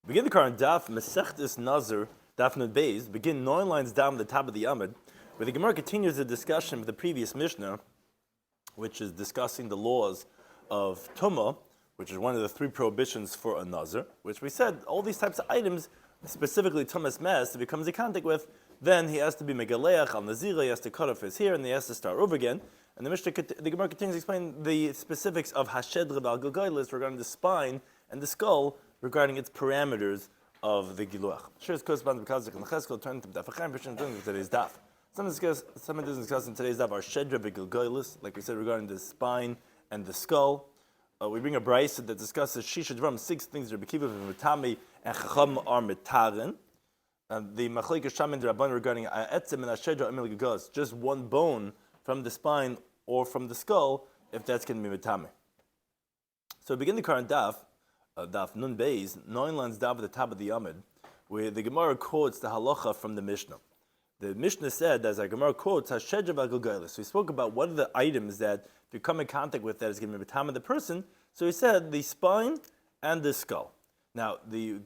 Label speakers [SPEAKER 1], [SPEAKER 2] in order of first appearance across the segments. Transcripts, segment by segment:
[SPEAKER 1] Begin the current Daf, Mesechtes Nazir, Daf Nun Beis, begin 9 lines down the top of the Amud, where the Gemara continues the discussion of the previous Mishnah, which is discussing the laws of Tumah, which is one of the 3 prohibitions for a Nazir, which we said, all these types of items, specifically Tumah's mess, if he comes in contact with, then he has to be Megaleach al Nazir, he has to cut off his hair, and he has to start over again. And the Gemara continues to explain the specifics of Hashedra al Gilgailis regarding the spine and the skull, regarding its parameters of the Giluach. Sure, corresponds because the Cheskel turned to Daf Yomi today's Daf. Some doesn't discuss in today's Daf are Shedra Begilgailis, like we said regarding the spine and the skull. We bring a brayso that discusses Shisha Dvarim, 6 things that Rabbi Kiva Mitami and Chacham are Mitaren. The Machlekes Shamin Rabban regarding Etzem and Ashedra Emil Gilgailis, just one bone from the spine or from the skull, if that's going to be Mitami. So we begin the current Daf. Daf Nun Beis, 9 lines down at the top of the Amud, where the Gemara quotes the halacha from the Mishnah. The Mishnah said, as our Gemara quotes, Hashedra V'Gilgailis. So we spoke about what are the items that if you come in contact with that is going to be the time of the person. So he said the spine and the skull. Now the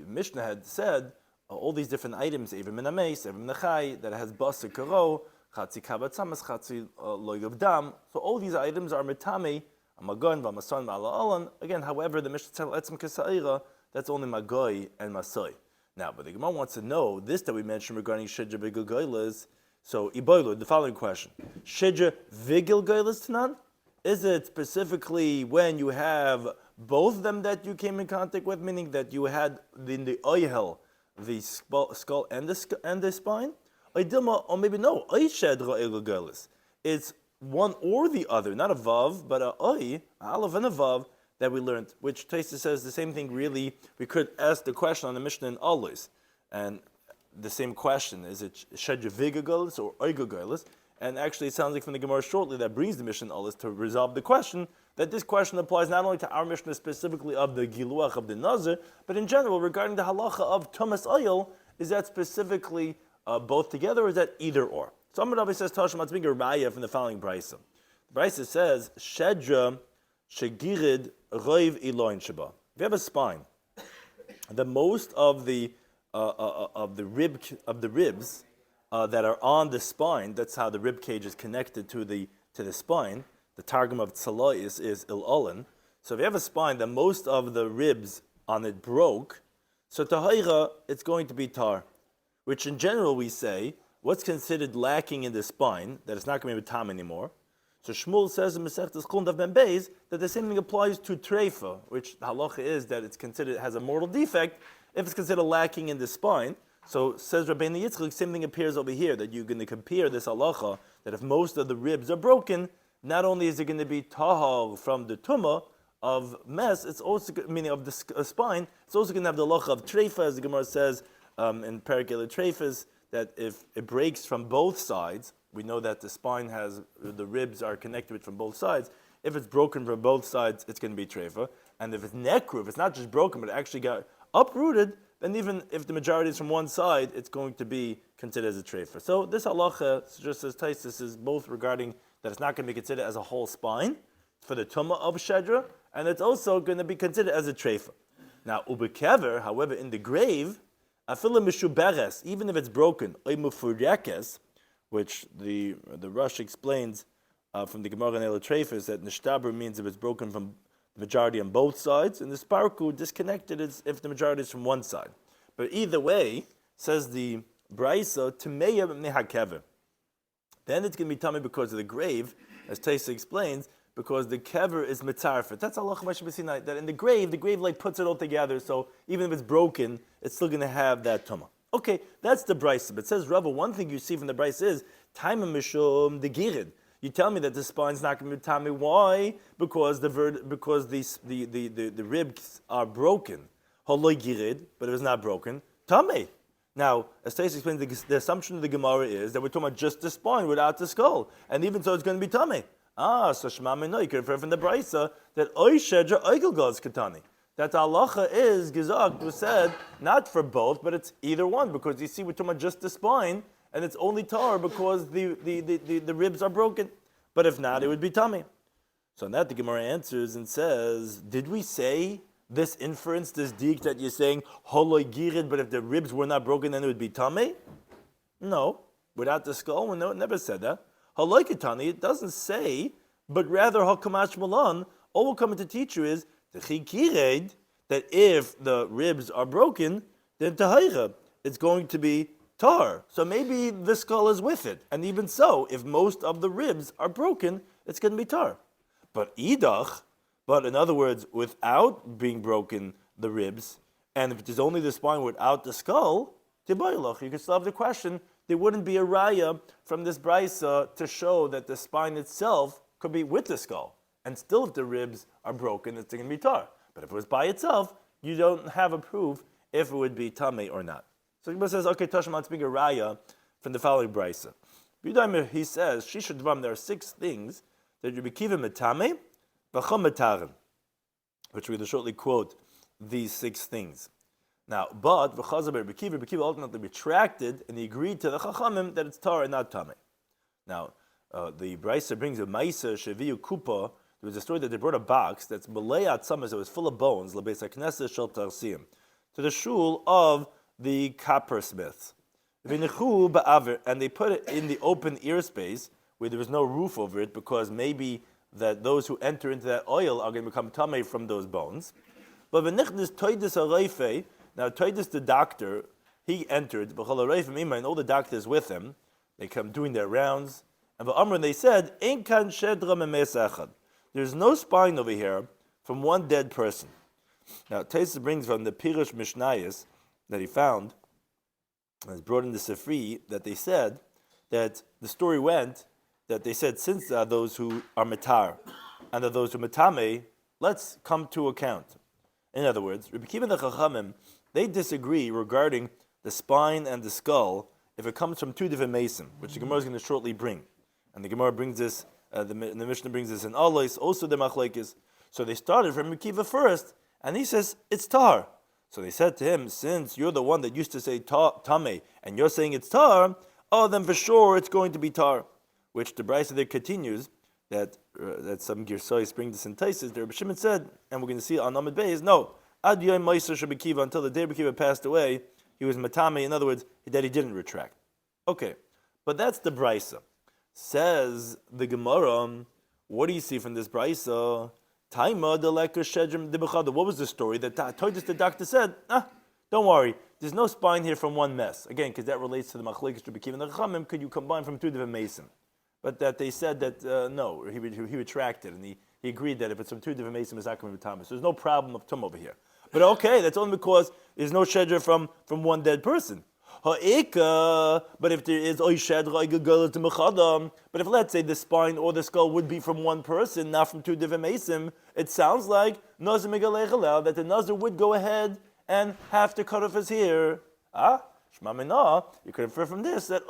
[SPEAKER 1] Mishnah had said all these different items, Evim Min HaMeis, Evim Min HaChai, that has Basar Karo, Chatzi Kavat Samas, Chatzi Loy Dam. So all these items are Mitame, Magon, Vamason, Ma'ala. Again, however, the Mishnah said Etzem Kesa'ira, that's only Magoy and Masoi. Now, but the Gemara wants to know this that we mentioned regarding Shedra Vigilgailas. So, Iboilu, the following question: Shedra Vigilgailas Tanan? Is it specifically when you have both of them that you came in contact with, meaning that you had in the oihel, the skull and the spine? Or maybe no, Shedra Vigilgailas. It's one or the other, not a vav, but a oi, aleph and a vav that we learned, which Taisa says the same thing really. We could ask the question on the Mishnah in Always, and the same question, is it Shedra Vigilgailis or Oigilgailis? And actually it sounds like from the Gemara shortly that brings the Mishnah in Always to resolve the question, that this question applies not only to our Mishnah specifically of the Giluach of the Nazir, but in general regarding the halacha of Tumas Oil, is that specifically both together or is that either or? So Amar Rabbi says, Tashma, let's bring a raya from the following brayso. The brayso says, Shedra shegirid roiv iloin sheba. If you have a spine, the most of the ribs that are on the spine, that's how the rib cage is connected to the spine. The targum of tzala is il olin. So if you have a spine, the most of the ribs on it broke. So tahira, it's going to be tar, which in general we say, what's considered lacking in the spine, that it's not going to be tam anymore. So Shmuel says in Masechtes Daf Ben Beis that the same thing applies to treifa, which the halacha is that it's considered has a mortal defect if it's considered lacking in the spine. So says Rabbeinu Yitzchak, same thing appears over here, that you're going to compare this halacha, that if most of the ribs are broken, not only is it going to be tahal from the tumah of mess, it's also, meaning of the spine, it's also going to have the halacha of treifa, as the Gemara says in Perikele Treifas, that if it breaks from both sides, we know that the spine has, the ribs are connected with from both sides. If it's broken from both sides, it's going to be treifa. And if it's nekru, if it's not just broken, but it actually got uprooted, then even if the majority is from one side, it's going to be considered as a treifa. So this halacha, just as Taisus, is both regarding that it's not going to be considered as a whole spine for the tumah of Shedra, and it's also going to be considered as a treifa. Now, ubekever, however, in the grave, afilim mishuberes, even if it's broken, oimufurekes, which the Rush explains from the Gemara in Treifas that nishtaber means if it's broken from the majority on both sides, and the sparku disconnected is if the majority is from one side. But either way, says the Brayso, Tameya Mehakever. Then it's going to be tummy because of the grave, as Taisa explains, because the kever is mitzarfet. That's Allah B'Sinai, that in the grave like puts it all together, so even if it's broken, it's still going to have that tumah. Okay, that's the Brayso. But it says, Rava, one thing you see from the Brayso is, Taima Mishum the Girid. You tell me that the spine's not going to be tummy. Why? Because the ribs are broken. Holoi Girid, but if it's not broken, tummy. Now, as Taisa explains, the assumption of the Gemara is that we're talking about just the spine without the skull. And even so, it's going to be tummy. So Shema Mino, you can refer from the Brayso that Oy Shedra Oigilgailis Katani. That the halacha is, Gizak was said, not for both, but it's either one, because you see we're talking about just the spine, and it's only tar because the ribs are broken. But if not, it would be tummy. So on that the Gemara answers and says, did we say this inference, this dik that you're saying, holoi girid, but if the ribs were not broken, then it would be tamei? No, without the skull, no, it never said that. Holoi kitani, it doesn't say, but rather hakamash malan, all we're coming to teach you is, the chikired, that if the ribs are broken, then tahayra, it's going to be tar. So maybe the skull is with it. And even so, if most of the ribs are broken, it's going to be tar. But idach, but in other words, without being broken, the ribs, and if it is only the spine without the skull, tibayloch, you can still have the question, there wouldn't be a raya from this brisa to show that the spine itself could be with the skull. And still if the ribs are broken, it's going to be tar. But if it was by itself, you don't have a proof if it would be tamei or not. So Gemara says, okay, Tashma, let's make a raya from the following brisa. He says, Shisha Dvam, there are 6 things that you be kiva metame, v'cham metaren, which we will shortly quote these 6 things. Now, but v'chazaber Bekiva ultimately retracted, and he agreed to the chachamim that it's tar and not tamei. Now, the brisa brings a ma'isa sheviu kupa. There was a story that they brought a box that's malei atzamas, it was full of bones, lebeis hakneses shel tarsim, to the shul of the coppersmiths. And they put it in the open ear space where there was no roof over it, because maybe that those who enter into that oil are going to become tamei from those bones. But now Toidus the doctor, he entered, and all the doctors with him, they come doing their rounds, and they said, there's no spine over here from one dead person. Now Toidus brings from the Pirush Mishnayos that he found, and it's brought in the Sifri, that they said that the story went that they said, since there are those who are matar and there are those who are matame, let's come to account. In other words, Rabbi Kiva and the Chachamim, they disagree regarding the spine and the skull if it comes from 2 different mason, which the Gemara is going to shortly bring. And the Gemara brings this, the Mishnah brings this in Alois, also the Machlekes. So they started from Rabbi Kiva first, and he says, it's tar. So they said to him, since you're the one that used to say tamei, and you're saying it's tar, oh, then for sure it's going to be tar. Which the Brisa there continues, that some Girsois bring this in Taisis, the Rabbi Shimon said, and we're going to see on Amid Beis, no, Ad Yom Meiser Shabikiva, until the day Bekiva passed away, he was matame, in other words, that he didn't retract. Okay, but that's the Brisa. Says the Gemara, what do you see from this Brisa? What was the story that Toidus the doctor said? Don't worry, there's no spine here from one mess. Again, because that relates to the Machlekes Rabbi Kiva and the Chachamim, could you combine from 2 different mason? But that they said that no, he retracted, and he agreed that if it's from 2 different mason, it's not going to be Thomas. So there's no problem of tum over here. But okay, that's only because there's no shedra from one dead person. But if there is but if let's say the spine or the skull would be from one person, not from 2 different mason, it sounds like Nazir that the Nazir would go ahead and have to cut off his hair. You could infer from this that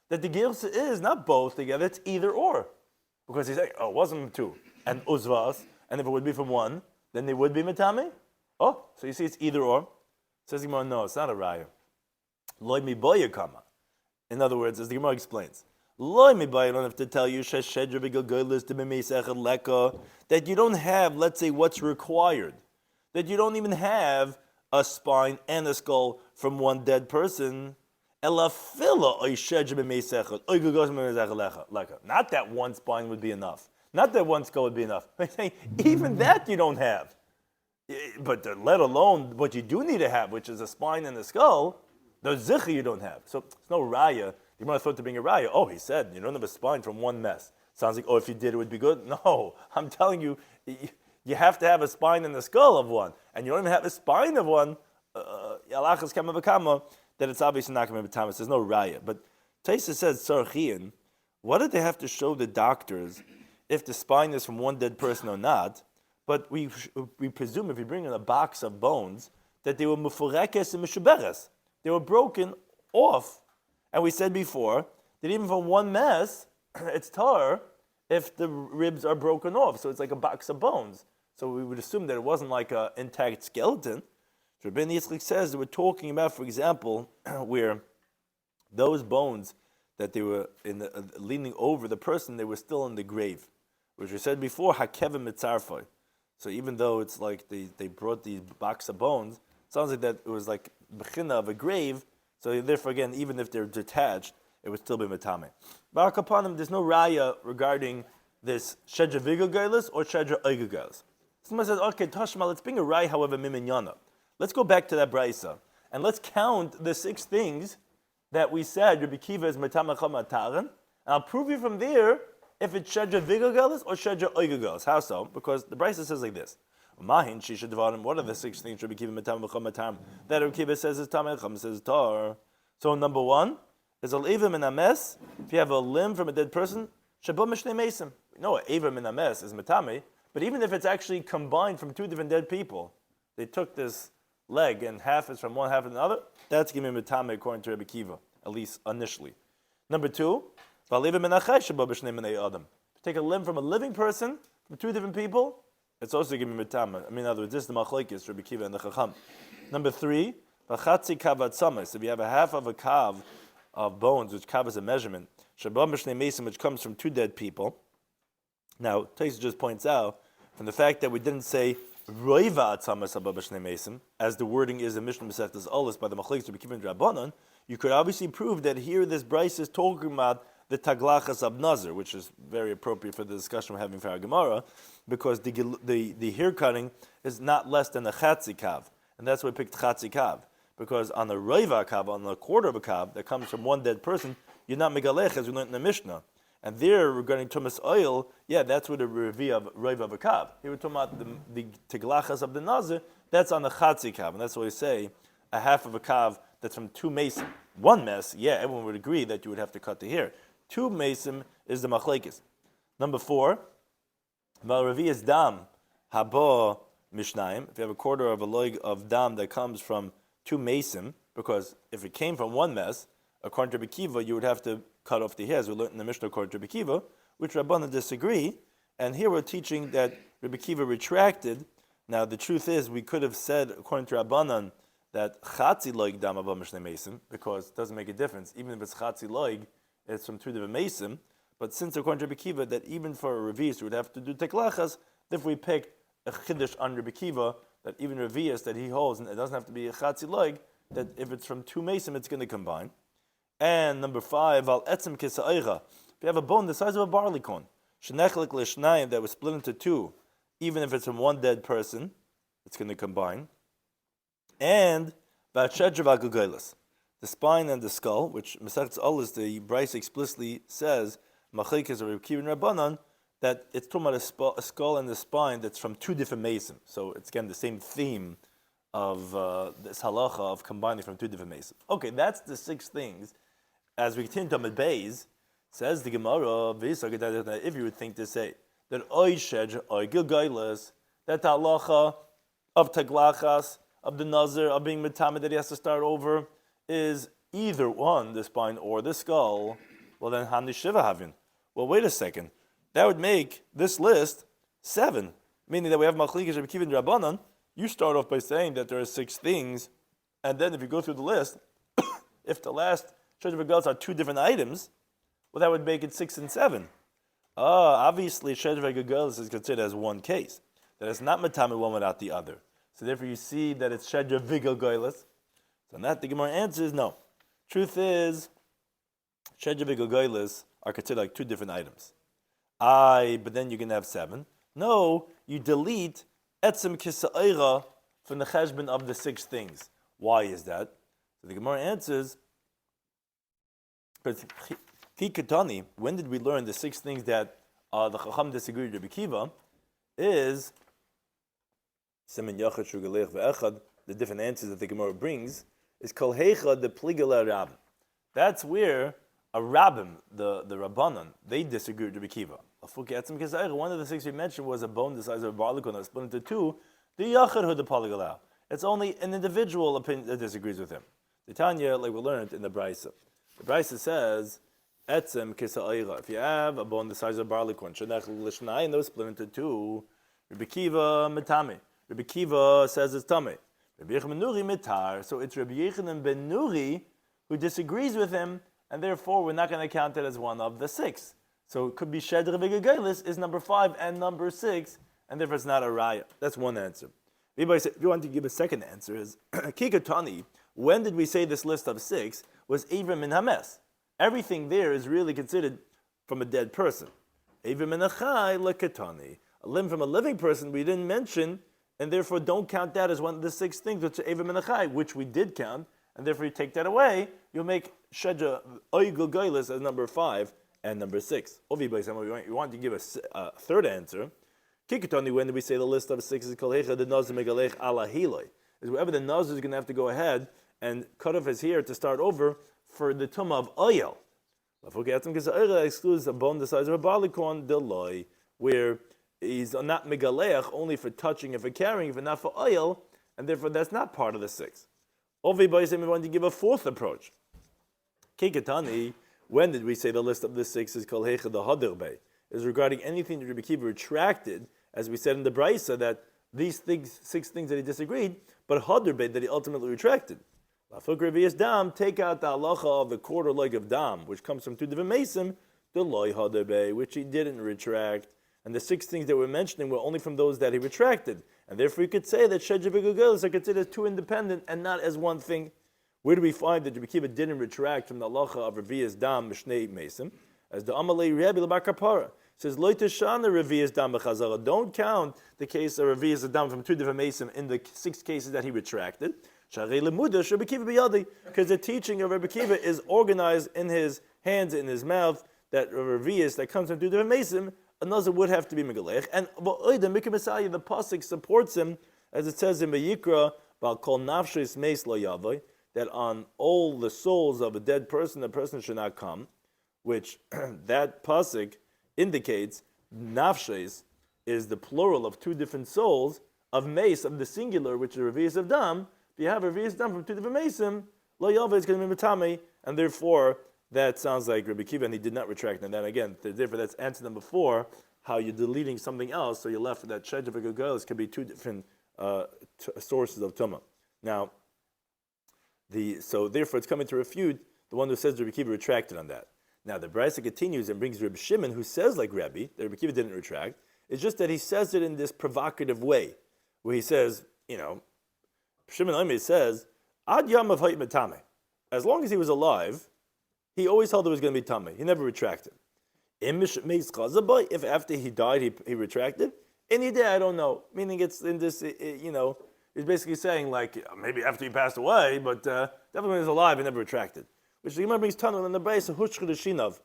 [SPEAKER 1] that the girsa is not both together, it's either or. Because he's saying, it wasn't 2, and uzvas, and if it would be from one, then they would be metame. So you see it's either or. Says the Gemara, no, it's not a raya. Loi mi boya kama. In other words, as the Gemara explains, Loi mi boya, I don't have to tell you, that you don't have, let's say, what's required. That you don't even have a spine and a skull from one dead person. Not that one spine would be enough. Not that one skull would be enough. Even that you don't have. But let alone what you do need to have, which is a spine and a skull, the zikha you don't have. So it's no raya. You might have thought to bring a raya. He said you don't have a spine from one mess. Sounds like, if you did, it would be good. No, I'm telling you, you have to have a spine and a skull of one. And you don't even have a spine of one. That it's obviously not going to be Thomas. There's no raya. But Taisa says, Sarchian, what did they have to show the doctors if the spine is from one dead person or not? But we presume if you bring in a box of bones, that they were mufurekes and mishuberes. They were broken off. And we said before that even from one mess, it's tar if the ribs are broken off. So it's like a box of bones. So we would assume that it wasn't like an intact skeleton. Rabbi Yitzchak says that we're talking about, for example, where those bones that they were leaning over the person, they were still in the grave, which we said before, hakevim mitzarfoi. So even though it's like they brought these box of bones, it sounds like that it was like bechina of a grave. So therefore, again, even if they're detached, it would still be metame. Barak upon them, there's no raya regarding this shedra vigagailis or shedra oigagailis. Someone says, okay, Tashma, let's bring a raya, however, miminyana. Let's go back to that brisa and let's count the 6 things that we said Rabbi Kiva is metame chamataran, and I'll prove you from there if it's shedra vigagailis or shedra oigagailis. How so? Because the brisa says like this. Mahin shisha devarim. What are the 6 things Rabbi Kiva metame chamataran that Rabbi Kiva says is tamei, Chama says tar? So number 1. There's al evim in a mess. If you have a limb from a dead person, shabbat mishnei mesim. No, evim in a mess is metame. But even if it's actually combined from 2 different dead people, they took this leg and half is from one, half of another. That's giving metame according to Rabbi Kiva, at least initially. Number 2, al evim in a chay shabbat mishnei menei adam. If you take a limb from a living person from 2 different people, it's also giving metame. I mean, in other words, this is the machlokes Rabbi Kiva and the Chacham. Number 3, v'chatzi kav atzamas. If you have a half of a kav of bones, which covers a measurement, shabbat mishnei mesim, which comes from 2 dead people. Now, Tais just points out, from the fact that we didn't say roiva atzamas shabbat mishnei mesim, as the wording is in Mishnah Masechtas Olis by the machlokes Rabbi Kiva and Rabbanan, you could obviously prove that here this brayso is talking about the taglachas of Nazir, which is very appropriate for the discussion we're having for our Gemara, because the hair cutting is not less than a chatzi kav, and that's why we picked chatzi kav. Because on a roiva kav, on a quarter of a kav that comes from 1 dead person, you're not megalech, as we learned in the Mishnah. And there, regarding tumas oil, that's with the revi of roiva of a kav. Here we're talking about the tiglachas of the nazir. That's on the chatzi kav, and that's why we say a half of a kav that's from 2 mason. 1 mess, everyone would agree that you would have to cut the hair. 2 mason is the machlekes. Number 4, val revi is dam haba mishnayim. If you have a quarter of a loig of dam that comes from 2 mason, because if it came from 1 mess, according to Rabbi Kiva, you would have to cut off the hairs. We learned in the Mishnah according to Rabbi Kiva, which Rabbanan disagree, and here we're teaching that Rabbi Kiva retracted. Now the truth is, we could have said, according to Rabbanan, that chatzi loig dam abba mishnei mesim, because it doesn't make a difference. Even if it's chatzi loig, it's from 2 different mesim, but since according to Rabbi Kiva, that even for a revius, you would have to do teklachas, if we picked a chiddush on Rabbi Kiva, that even revius that he holds, and it doesn't have to be a chatzi loig, that if it's from 2 mesim, it's going to combine. And number 5, al etzem kisa'eira. If you have a bone the size of a barley corn, shenechlik l'shnayim, that was split into 2, even if it's from 1 dead person, it's going to combine. And v'ashedra v'agugailas, the spine and the skull, which Masechet Olis, the Bryce explicitly says, machlekes of Rabbi Kiva and Rabbanan, that it's talking about a skull and the spine that's from 2 different masons. So it's again the same theme of this halacha of combining from 2 different masons. Okay, that's the 6 things. As we continue to Amud Beis, says the Gemara, if you would think to say that oy shedra oy gilgailas, that halacha of taglachas, of the nazir, of being metame, that he has to start over, is either 1, the spine, or the skull, well then hani shiva havin. Well, wait a second. That would make this list 7, meaning that we have machlekes Rabbi Kiva and Rabbanan. You start off by saying that there are 6 things, and then if you go through the list, if the last shedra v'galos are 2 different items, well, that would make it 6 and 7. Obviously, shedra v'galos is considered as 1 case, that it's not metame one without the other. So therefore, you see that it's shedra v'galos. So on that, the Gemara answers no. Truth is, shedra v'galos are considered like 2 different items. But then you're going to have 7. No, you delete etzem kisa'eira from the cheshbon of the 6 things. Why is that? So the Gemara answers, because Chikatani, when did we learn the 6 things that the Chacham disagreed with Rabbi Kiva, is Semen Yachad Shugalech Ve'echad, the different answers that the Gemara brings, is Kol Heicha the Pligala Rabbim. That's where a Rabbim, the Rabbanan, they disagree with Rabbi Kiva. One of the 6 we mentioned was a bone the size of a barley corn that was split into 2. The Yachad Hu the Pligala. It's only an individual opinion that disagrees with him. The Tanya, like we learned in the Brisa. The Brisa says, Etzem kisa'ayra. If you have a bone the size of a barley corn, Shenech l'shnai, and those split into 2, Rabbi Kiva metame. Rabbi Kiva says it's tame. Rabbi Yochanan ben Nuri mitar. So it's Rabbi Yochanan ben Nuri who disagrees with him, and therefore we're not going to count it as one of the 6. So it could be shedra v'gagailis is number 5 and number 6, and therefore it's not a raya. That's one answer. If you want to give a second answer, is Kikatani, when did we say this list of 6 was Avim min Hames? Everything there is really considered from a dead person. Avim min Achai lekatani. A limb from a living person we didn't mention, and therefore don't count that as one of the 6 things, which are Avim min Achai, which we did count, and therefore you take that away, you'll make Shedja Oigul Gailis as number 5 and number 6. Obviously, you want to give a third answer. Kikatani, when did we say the list of 6 is Kalecha, the Nazir Megalech ala Hiloi? Is wherever the Nazir is going to have to go ahead and cut off his hair to start over for the tumah of oil. Because oil excludes a bone the size of a barley corn, deloi, where he's not Megalech only for touching and for carrying, but not for oil, and therefore that's not part of the 6. Obviously, we want to give a fourth approach. Kikatani, when did we say the list of the 6 is Kalecha the Hadirbe? Is regarding anything that Rabbi Kiva retracted, as we said in the Braisa, that these 6 things that he disagreed, but Hadirbe that he ultimately retracted. Dam, take out the halacha of the quarter leg of dam, which comes from 2 different mason, the loy Hadirbe, which he didn't retract. And the 6 things that we're mentioning were only from those that he retracted. And therefore you could say that Shedja V'Gugelis are considered 2 independent and not as one thing. Where do we find that Rabbi Kiva didn't retract from the halacha of Revi'as dam Mishnei Mason? As the Amalei Rebbe L'Bar Kapara says, Lo Teshana Revi'as dam B'Chazara. Don't count the case of Revi'as dam from 2 different mason in the 6 cases that he retracted. Because the teaching of Rabbi Kiva is organized in his hands, in his mouth, that Revi'as that comes from 2 different mason, another would have to be Megalech. And the pasuk supports him, as it says in Vayikra, that on all the souls of a dead person, the person should not come, which that pasuk indicates nafshes is the plural of 2 different souls of mace, of the singular, which is Revi'as of dam. If you have Revi'as dam from 2 different mason, lo yava is going to be matame, and therefore that sounds like Rabbi Kiva, and he did not retract. And then again, therefore that's answer number 4, how you're deleting something else, so you're left with that Shedja V'Gugelis could be 2 different sources of tumah. Now, so therefore it's coming to refute the one who says Rabbi Kiva retracted on that. Now the Braisa continues and brings Rabbi Shimon, who says like Rabbi, that Rabbi Kiva didn't retract. It's just that he says it in this provocative way, where he says, Shimon Omer says, Ad Yamav Hayit Metame. As long as he was alive, he always held it was going to be Tameh. He never retracted. If after he died, he retracted, and he did, I don't know. Meaning it's in this, he's basically saying like, maybe after he passed away, but definitely when he was alive, he never retracted. Which the Gemara brings Tanul in the base of Hushchadashinav.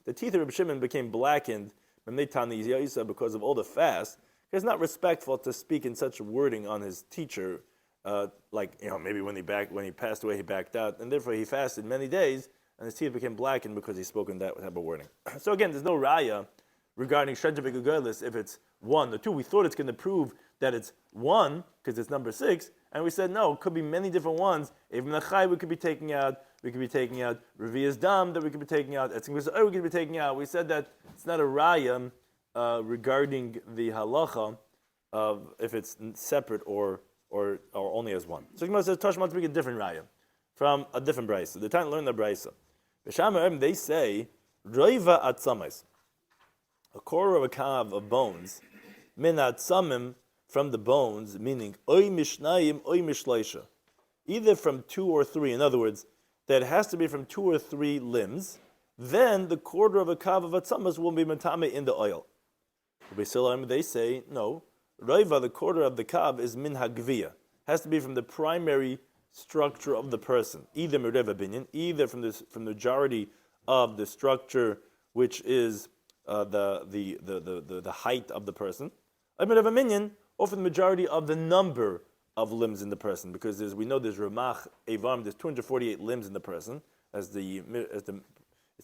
[SPEAKER 1] The teeth of Reb Shimon became blackened because of all the fast. It's not respectful to speak in such wording on his teacher, maybe when he passed away, he backed out, and therefore he fasted many days, and his teeth became blackened because he spoke in that type of wording. So again, there's no raya regarding Shedja V'Gugelis if it's 1 or 2. We thought it's going to prove that it's 1 because it's number 6, and we said no, it could be many different ones. Even Nachai we could be taking out. We could be taking out Revi'as dam that we could be taking out. We could be taking out. We said that it's not a raya regarding the halacha of if it's separate or only as 1. So Gemara says Tashma to make a different raya from a different brayso. The time to learn the brayso. They say roiva atzames, a quarter of a kav of bones, min atzamim, from the bones, meaning oy mishnayim oy mishleisha, either from 2 or 3. In other words, that it has to be from 2 or 3 limbs. Then the quarter of a kav of atzames will be matame in the oil. They say no. Roiva, the quarter of the kav, is min hagvia, has to be from the primary structure of the person, either mereva binyan, either from the majority of the structure, which is the height of the person, mereva minyan, or from the majority of the number of limbs in the person, because we know there's ramach evam, there's 248 limbs in the person, as it's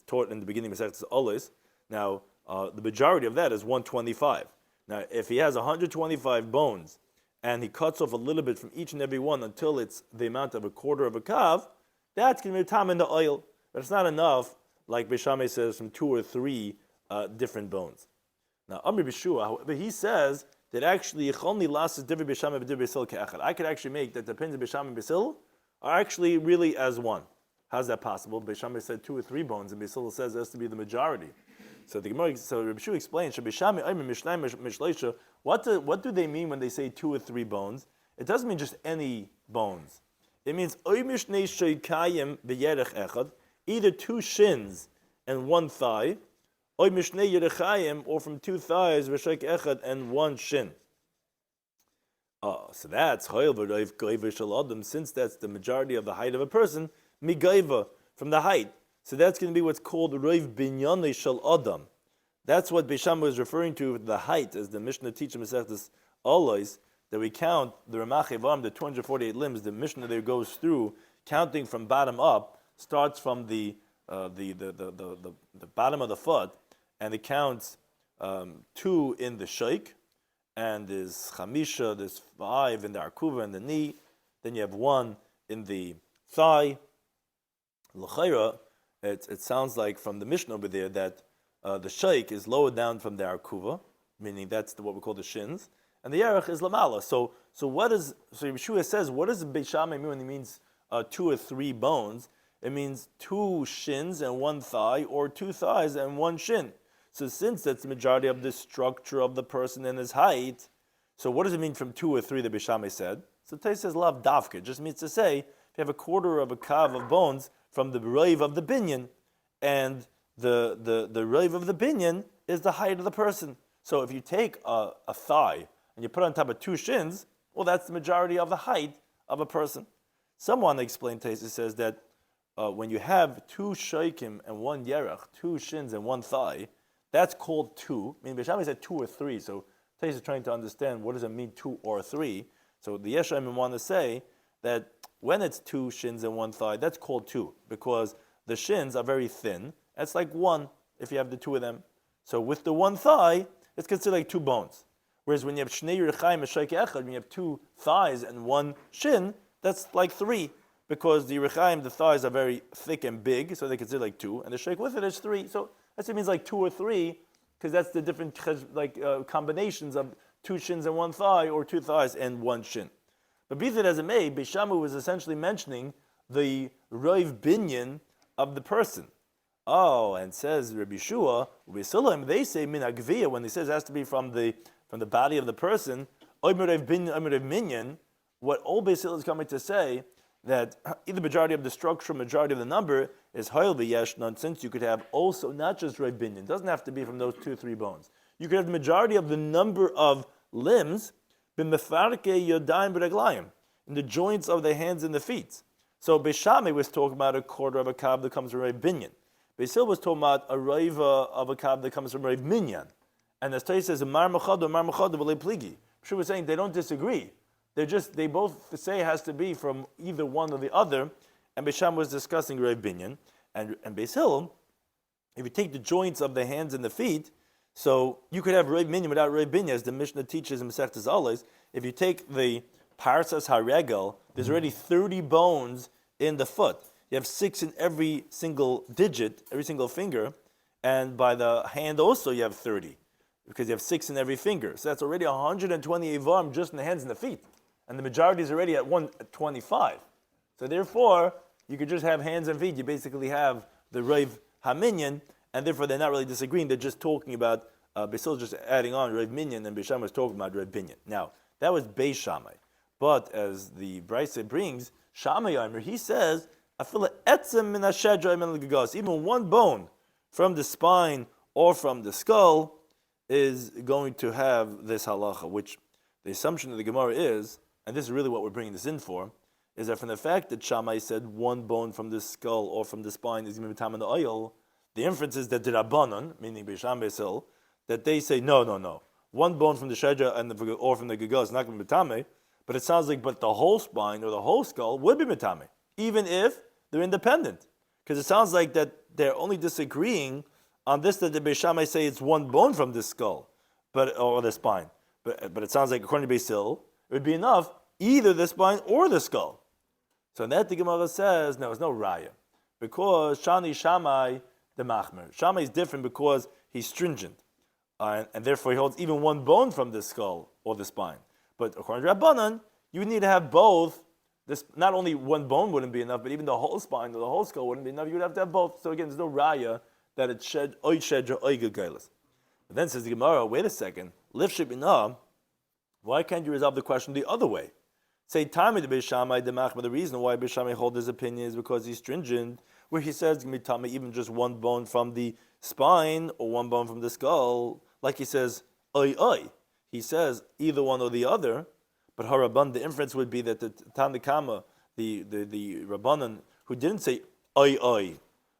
[SPEAKER 1] taught in the beginning of Mesechus Olis. Now, the majority of that is 125. Now, if he has 125 bones, and he cuts off a little bit from each and every one until it's the amount of a quarter of a kav, that's going to be tam in the oil. But it's not enough, like Beishameh says, from 2 or 3 different bones. Now, Amri B'Shua, but he says that actually, I could actually make that the pins of Beishameh and Basil are actually really as 1. How's that possible? Beishameh said 2 or 3 bones, and Basil says it has to be the majority. So the Gemara, so Rabbi Shloimy explains, what do they mean when they say 2 or 3 bones? It doesn't mean just any bones. It means either 2 shins and 1 thigh, or from 2 thighs and 1 shin. So that's since that's the majority of the height of a person, migaiva, from the height. So that's going to be what's called roiv binyane shel adam. That's what Beis Shammai was referring to, the height, as the Mishnah teaches Masechtas always, that we count the Ramach Evam, the 248 limbs. The Mishnah there goes through counting from bottom up, starts from the bottom of the foot, and it counts 2 in the sheikh, and there's chamisha, there's 5 in the arkuva and the knee. Then you have 1 in the thigh. L'chaira, it sounds like from the Mishnah over there that the sheikh is lower down from the arkuva, meaning that's what we call the shins, and the yerech is lamala. So Yeshua says, what does Beis Shammai mean when he means 2 or 3 bones? It means 2 shins and 1 thigh, or 2 thighs and 1 shin. So since that's the majority of the structure of the person and his height, so what does it mean from 2 or 3 that Beis Shammai said? So Tais says lav davka. It just means to say, if you have a quarter of a kav of bones from the roiv of the binyan, and the roiv of the binyan is the height of the person. So if you take a thigh and you put on top of 2 shins, well, that's the majority of the height of a person. Someone explained, Tais says that when you have 2 shaykim and 1 yerach, 2 shins and 1 thigh, that's called 2. I mean, Beis Shammai said 2 or 3, so Tais is trying to understand what does it mean 2 or 3. So the Yeshayim want to say that when it's 2 shins and 1 thigh, that's called 2, because the shins are very thin. That's like 1 if you have the 2 of them. So with the 1 thigh, it's considered like 2 bones. Whereas when you have shnei yerechayim and shaykh echad, when you have 2 thighs and 1 shin, that's like 3, because the yerechayim, the thighs are very thick and big, so they consider like 2, and the shaykh with it is 3. So that's it means like 2 or 3, because that's the different combinations of 2 shins and 1 thigh, or 2 thighs and 1 shin. But be that as it may, Beis Shammai was essentially mentioning the roiv binyan of the person. Oh, and says Rabbi Shua, they say min agvia, when he says it has to be from the body of the person, minyan, what old Beis Hillel is coming to say, that either majority of the structure, majority of the number is hoil v'yeshnon, since you could have also not just roiv binyan. It doesn't have to be from those 2 or 3 bones. You could have the majority of the number of limbs b'mefarke yodayim b'reglayim, in the joints of the hands and the feet. So Beis Shammai was talking about a quarter of a kav that comes from roiv binyan. Beis Hillel was talking about a roiva of a kav that comes from roiv minyan. And as Tais says, mar machado v'lei pligi. She was saying they don't disagree. They both say it has to be from either one or the other. And Beis Shammai was discussing roiv binyan. And Beis Hillel, if you take the joints of the hands and the feet, so you could have roiv minyan without roiv binyan, as the Mishnah teaches in Masechtas always. If you take the parsas haregel, there's already 30 bones in the foot. You have 6 in every single digit, every single finger, and by the hand also you have 30, because you have 6 in every finger. So that's already 120 ivarim just in the hands and the feet, and the majority is already at 125. So therefore, you could just have hands and feet. You basically have the roiv haminyan, and therefore they're not really disagreeing. They're just talking about Beis Hillel just adding on roiv minyan, and Beis Shammai was talking about roiv binyan. Now that was Beis Shammai, but as the Brisa brings, Shammai Yomer, he says, even 1 bone from the spine or from the skull is going to have this halacha, which the assumption of the Gemara is, and this is really what we're bringing this in for, is that from the fact that Shammai said 1 bone from the skull or from the spine is going to be tam in the oil, the inference is that the Rabbanon, meaning Beis Shammai Beis Hillel, that they say no. 1 bone from the shedra or from the gaga is not going to be mitame, but it sounds like the whole spine or the whole skull would be mitame, even if they're independent. Because it sounds like that they're only disagreeing on this, that the Beis Shammai say it's 1 bone from the skull, or the spine. But it sounds like according to Beis Hillel, it would be enough either the spine or the skull. So that the Gemara says, no, it's no raya. Because Shani Shammai the Machmer. Shammai is different because he's stringent. And therefore he holds even 1 bone from the skull or the spine. But according to Rabbanan, you would need to have both. This, not only 1 bone wouldn't be enough, but even the whole spine or the whole skull wouldn't be enough. You would have to have both. So again, there's no raya that it's shed oy shedra oy gegelis. But then says the Gemara, wait a second, lifship inah, why can't you resolve the question the other way? Say Tami the Beis Shammai demach, but the reason why Beis Shammai hold his opinion is because he's stringent, where he says mitame even just one bone from the spine or one bone from the skull, like he says oy oy. He says either one or the other, but Haraban, the inference would be that the Tanakama, the Rabbanan, who didn't say oy oy,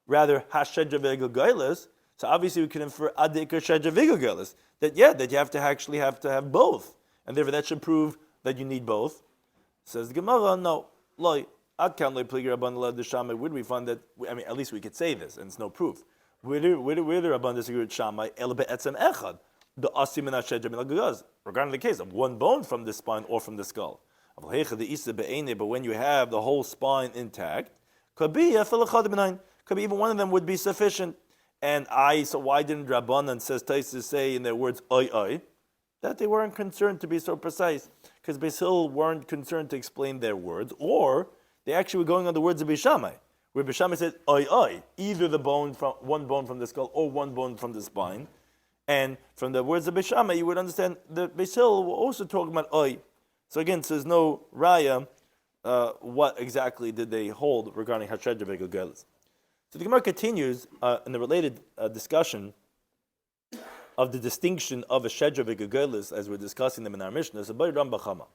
[SPEAKER 1] rather hashedra v'egel. So obviously we can infer adikar shedra v'egel, that you have to actually have both, and therefore that should prove that you need both. Says the Gemara, no, loy ad kan loy pligi Rabbanan la de Shammai. Where do we find that? I mean, at least we could say this, and it's no proof. Where the Rabbanan disagree with Shammai? El be'etzem echad. The asim and hashedra v'egel, regarding the case of one bone from the spine or from the skull. But when you have the whole spine intact, could be even one of them would be sufficient. And so why didn't Rabbanan, says Taisus, say in their words oy oy, that they weren't concerned to be so precise, because Beis Hillel weren't concerned to explain their words, or they actually were going on the words of Beis Shammai, where Beis Shammai says oy oy, either one bone from the skull or one bone from the spine. And from the words of Beis Shammai, you would understand that Beis Hillel were also talking about oy. So again, says no raya. What exactly did they hold regarding hashedra v'gegelis? So the Gemara continues in the related discussion of the distinction of a shedra v'gegelis as we're discussing them in our Mishnah. So Ram Bachama.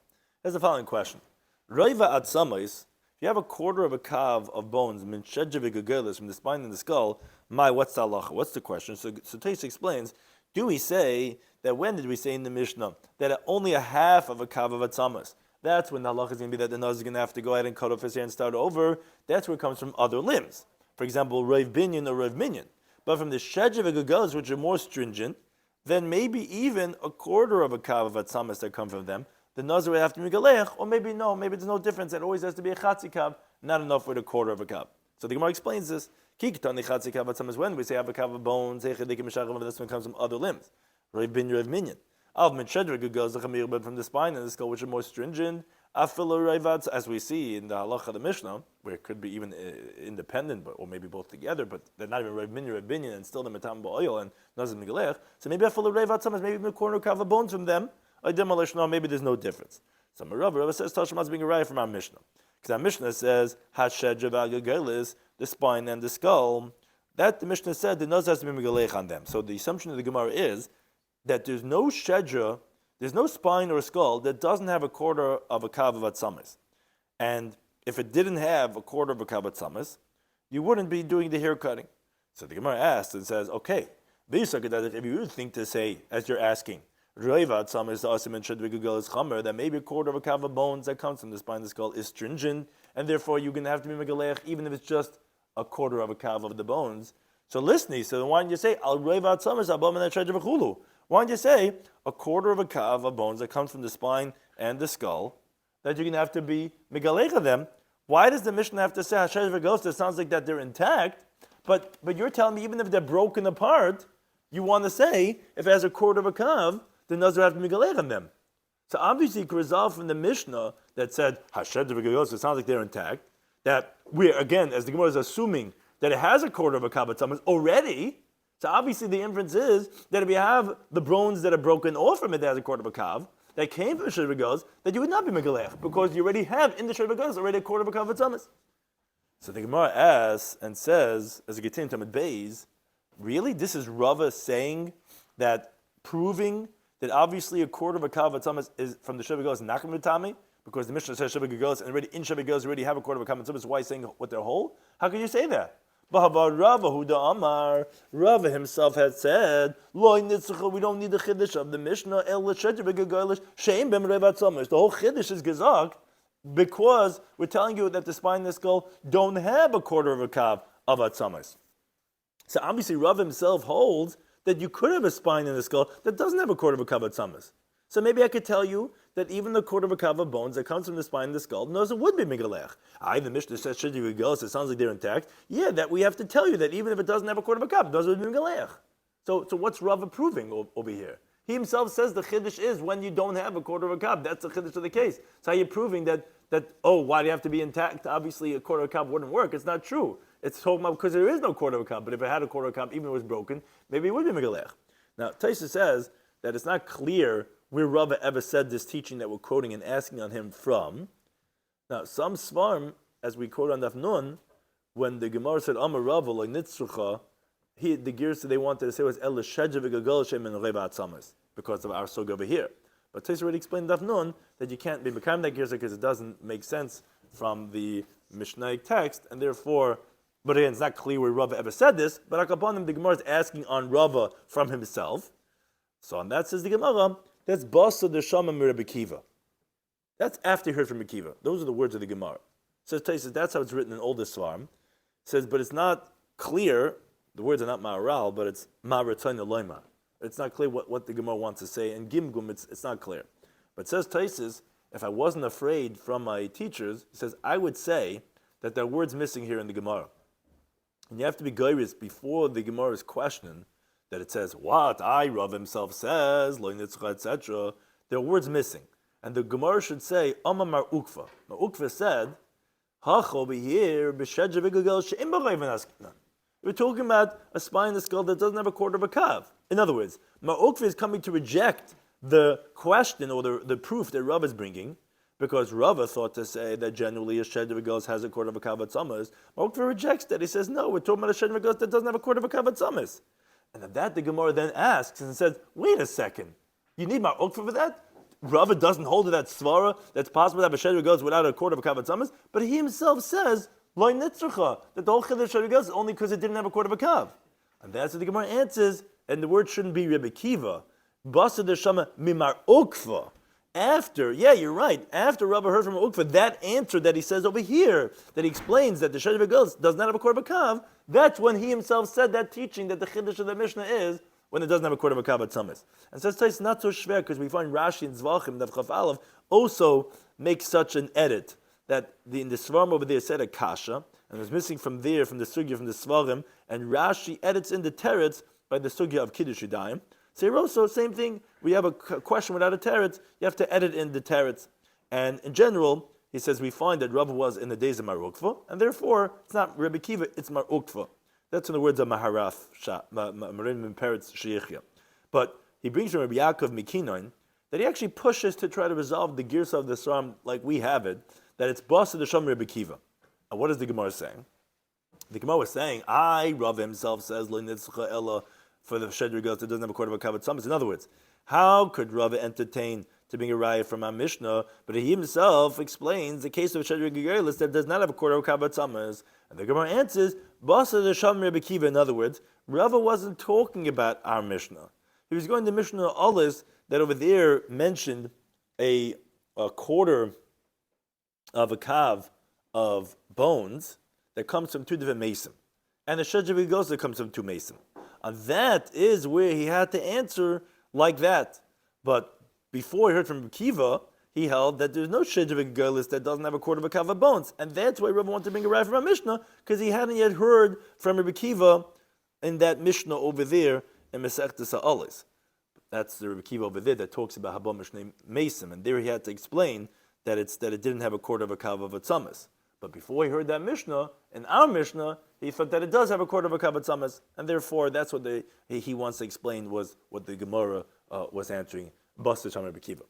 [SPEAKER 1] Here's the following question: Roiva ad samais. If you have a quarter of a kav of bones min shedra v'gegelis from the spine and the skull, what's the halacha? What's the question? So Taisus explains. Do we say that when did we say in the Mishnah that only a half of a kav of atzamas? That's when the halacha is going to be that the Nazir is going to have to go ahead and cut off his hair and start over. That's where it comes from other limbs. For example, Rav Binyan or Rav Minyan. But from the shedra v'gegelis, which are more stringent, then maybe even a quarter of a kav of atzamas that come from them, the Nazir would have to migalech, or maybe no, maybe there's no difference. It always has to be a chatzi kav, not enough with a quarter of a kav. So the Gemara explains this. When we say have a kav of bones, that's when it comes from other limbs. Rav Bin Rav Minyan. But from the spine and the skull, which are more stringent, as we see in the halacha of the Mishnah, where it could be even independent, or maybe both together, but they're not even Rav Bin Rav Binyan, and still the metam ba'oil and nazir migalech. So maybe afilu Rav Atzamas, maybe the corner kav of bones from them. Maybe there's no difference. So Rav says Tashmas being a raya from our Mishnah. Because our Mishnah says, Hashedra v'gegelis, the spine and the skull, that the Mishnah said the Nazir has to be migalech on them. So the assumption of the Gemara is that there's no shedra, there's no spine or skull that doesn't have a quarter of a kav of atzamas. And if it didn't have a quarter of a kav of atzamas, you wouldn't be doing the hair cutting. So the Gemara asks and says, okay, if you would think to say, as you're asking, that maybe a quarter of a kav of bones that comes from the spine and the skull is stringent, and therefore you're going to have to be megalech, even if it's just a quarter of a kav of the bones. So listen, so why don't you say why don't you say a quarter of a kav of bones that comes from the spine and the skull that you're going to have to be megalech of them? Why does the Mishnah have to say hashesh v'gos? It sounds like that they're intact, but you're telling me even if they're broken apart, you want to say if it has a quarter of a kav, the Nazir have to migalech on them. So obviously you can resolve from the Mishnah that said hashed v'gayos, it sounds like they're intact, that we again, as the Gemara is assuming that it has a quarter of a kav atzamas already. So obviously the inference is that if you have the bones that are broken off from it that has a quarter of a kav, that came from the shed v'gayos, that you would not be migalech, because you already have in the shed v'gayos already a quarter of a kav atzamas. So the Gemara asks and says, as a Gitin Tamid Beis, really, this is Rava saying that proving that obviously a quarter of a kav atzamas is from the sheva goes not going to be because the Mishnah says sheva goes and already in sheva goes already have a quarter of a kav atzamas. Why saying what they're whole? How can you say that? Rava himself had said, we don't need the chiddush of the Mishnah. The whole chiddush is gezak because we're telling you that the spine and the skull don't have a quarter of a kav of atzamas. So obviously Rav himself holds that you could have a spine in the skull that doesn't have a quarter of a kav of tzamas. So maybe I could tell you that even the quarter of a kav of bones that comes from the spine and the skull, knows it would be migalech. The Mishnah says shidi v'gos, it sounds like they're intact. Yeah, that we have to tell you that even if it doesn't have a quarter of a kav, it doesn't be migalech. So what's Rav approving over here? He himself says the chiddush is when you don't have a quarter of a kav. That's the chiddush of the case. So how are you proving that why do you have to be intact? Obviously a quarter of a kav wouldn't work. It's not true. it's talking about because there is no quarter of a cup. But if it had a quarter of a cup, even if it was broken, maybe it would be megalech. Now, Taisa says that it's not clear where Rava ever said this teaching that we're quoting and asking on him from. Now, some svarim, as we quote on Daf Nun, when the Gemara said Amar Rava like Nitzrucha, the gears that they wanted to say was El Shedja v'Gagol Shem and Reva Atzamas, because of our sug over here. But Taisa already explained Daf Nun that you can't be Mekayim that gears because it doesn't make sense from the Mishnaic text, and therefore, but again, it's not clear where Rava ever said this, but Akapanim, the Gemara is asking on Rava from himself. So on that says the Gemara, that's Basa de Shama Rabbi Kiva. That's after he heard from Akiva. Those are the words of the Gemara. Says Taisa, that's how it's written in older Svarim. Says, but it's not clear, the words are not Ma'aral, but it's Ma'aratzayna Loima. It's not clear what the Gemara wants to say, and Gimgum, it's not clear. But says Taisa, if I wasn't afraid from my teachers, he says, I would say that there are words missing here in the Gemara. And you have to be goyrus before the Gemara is questioned, that it says, what? Rav himself says, lo nitzcha, etc. There are words missing. And the Gemara should say, Amma Mar Ukva. Mar Ukva said, Hach over here, b'shedja v'gagel she'im b'chayv v'naskina. We're talking about a spine in the skull that doesn't have a quarter of a kav. In other words, Mar Ukva is coming to reject the question or the proof that Rav is bringing, because Rava thought to say that generally a shed of a ghost has a quarter of a kavat summers. Mar Ukva rejects that. He says, no, we're talking about a shed of a ghost that doesn't have a quarter of a kavat summers. And at that the Gemara then asks and says, wait a second, you need Mar Ukva for that? Rava doesn't hold to that svara that's possible to have a shed of a ghost without a quarter of a kavat summers, but he himself says, Loi nitzrucha, that the whole chiddush of shed of a ghost is only because it didn't have a quarter of a kav. And that's what the Gemara answers, and the word shouldn't be Rebbe Kiva. Basa de Shama mimar ukva. After, yeah, you're right. After Rava heard from Ukva, that answer that he says over here, that he explains that the Shed of a Ghost does not have a quarter of a kav, that's when he himself said that teaching that the Chiddush of the Mishnah is when it doesn't have a quarter of a kav at Tzamis. And so it's not so shver because we find Rashi and Zvachim, Daf Chaf Aleph, also make such an edit that in the Svarim over there said a kasha, and it was missing from there, from the Sugya, from the Svarim, and Rashi edits in the Teretz by the Sugya of Kiddush Yadayim. Also, same thing. We have a question without a teretz. You have to edit in the teretz. And in general, he says we find that Rava was in the days of Mar Ukva, and therefore it's not Rebbe Kiva, it's Mar Ukva. That's in the words of Maharaf, Marin Peretz Sheikhya. But he brings from Rabbi Yaakov Mikinoin that he actually pushes to try to resolve the Girsa of the Sram like we have it, that it's Basa the Sham Rebbe Kiva. And what is the Gemara saying? The Gemara was saying, Rava himself says, Lo nitzcha ella, for the Shed Regalis that doesn't have a quarter of a kavat summers. In other words, how could Rava entertain to bring a raya from our Mishnah, but he himself explains the case of Shed Regalis that does not have a quarter of a kavat summers? And the Gemara answers, Basa the Sham Rebbe Kiva. In other words, Rava wasn't talking about our Mishnah. He was going to Mishnah Olis that over there mentioned a quarter of a kav of bones that comes from two different mason, and the Shed Regalis that comes from two mason. And that is where he had to answer like that. But before he heard from Kiva, he held that there's no shej of a gerlis that doesn't have a quarter of a kav of bones. And that's why Rava wanted to bring a raya from a Mishnah, because he hadn't yet heard from Rabbi Kiva in that Mishnah over there in Masechta Sa'alis. That's the Rabbi Kiva over there that talks about Haba Mishnah Mesim. And there he had to explain that it didn't have a quarter of a kav of a tzamas. But before he heard that Mishnah, in our Mishnah, he thought that it does have a quarter of a kavat samas, and therefore that's what he wants to explain was what the Gemara was answering, Basta Shamar B'Kiva.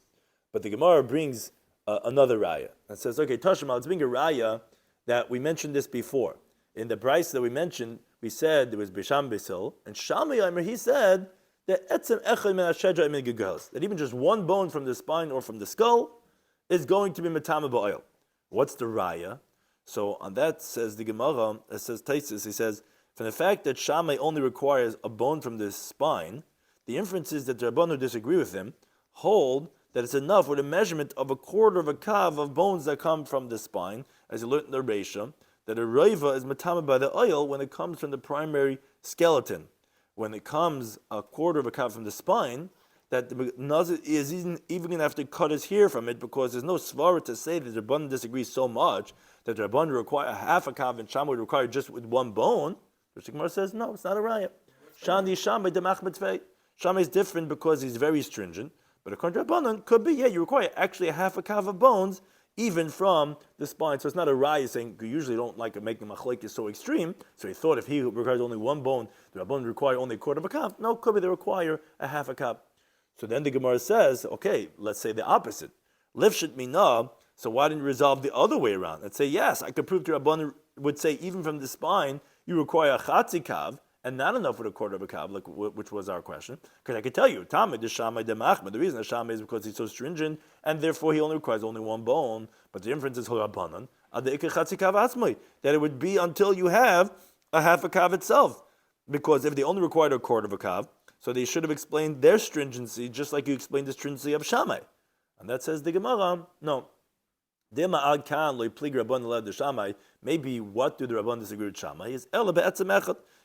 [SPEAKER 1] But the Gemara brings another raya and says, okay, Tashma, let's bring a raya that we mentioned this before. In the Bryce that we mentioned, we said there was Bisham Bisil, and Shami he said that etzem echad min hashedra min gegels, that even just one bone from the spine or from the skull is going to be metama ba'oil. What's the raya? So on that says the Gemara, it says Taisus, he says, from the fact that Shammai only requires a bone from the spine, the inference is that the Rabban who disagree with him hold that it's enough with a measurement of a quarter of a kav of bones that come from the spine, as you learned in the Reisha, that a roiva is matama by the oil when it comes from the primary skeleton. When it comes a quarter of a kav from the spine, that the Nazir is even going to have to cut his hair from it, because there's no svara to say that the Rabban disagrees so much that the Rabban require half a kav and Shammai would require just with one bone. The Gemara says, no, it's not a raya. Shandi Shammai demach mitzvei. Shammai is different because he's very stringent, but according to Rabbanan, could be, yeah, you require actually a half a kav of bones, even from the spine. So it's not a raya saying you usually don't like making machlekes so extreme. So he thought if he requires only one bone, the Rabban require only a quarter of a cup. No, could be they require a half a cup. So then the Gemara says, okay, let's say the opposite. Lifshit mina. So why didn't you resolve the other way around? Let's say yes, I could prove the Rabban would say even from the spine you require a chatzi kav. And not enough with a quarter of a kav, like which was our question. Because I could tell you, Tamid is Shammai de Machmad. The reason that Shammai is because he's so stringent, and therefore he only requires only one bone. But the inference is Horabanan, that it would be until you have a half a kav itself. Because if they only required a quarter of a kav, so they should have explained their stringency just like you explained the stringency of Shammai. And that says the Gemara, no. Maybe what do the Rabban disagree with Shammai is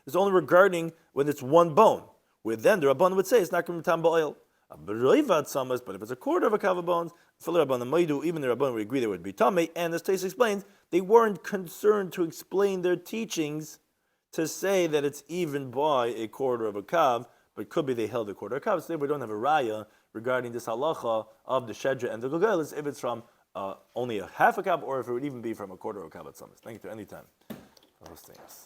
[SPEAKER 1] it's only regarding when it's one bone, where then the Rabban would say it's not going to be tam ba'oil. But if it's a quarter of a kav of bones, even the Rabban would agree there would be tamei. And as Tais explains, they weren't concerned to explain their teachings to say that it's even by a quarter of a kav, but could be they held a quarter of a kav. So we don't have a raya regarding this halacha of the shedra and the gogelis if it's from only a half a kav or if it would even be from a quarter of a kav at summers. Thank you to any time for those things.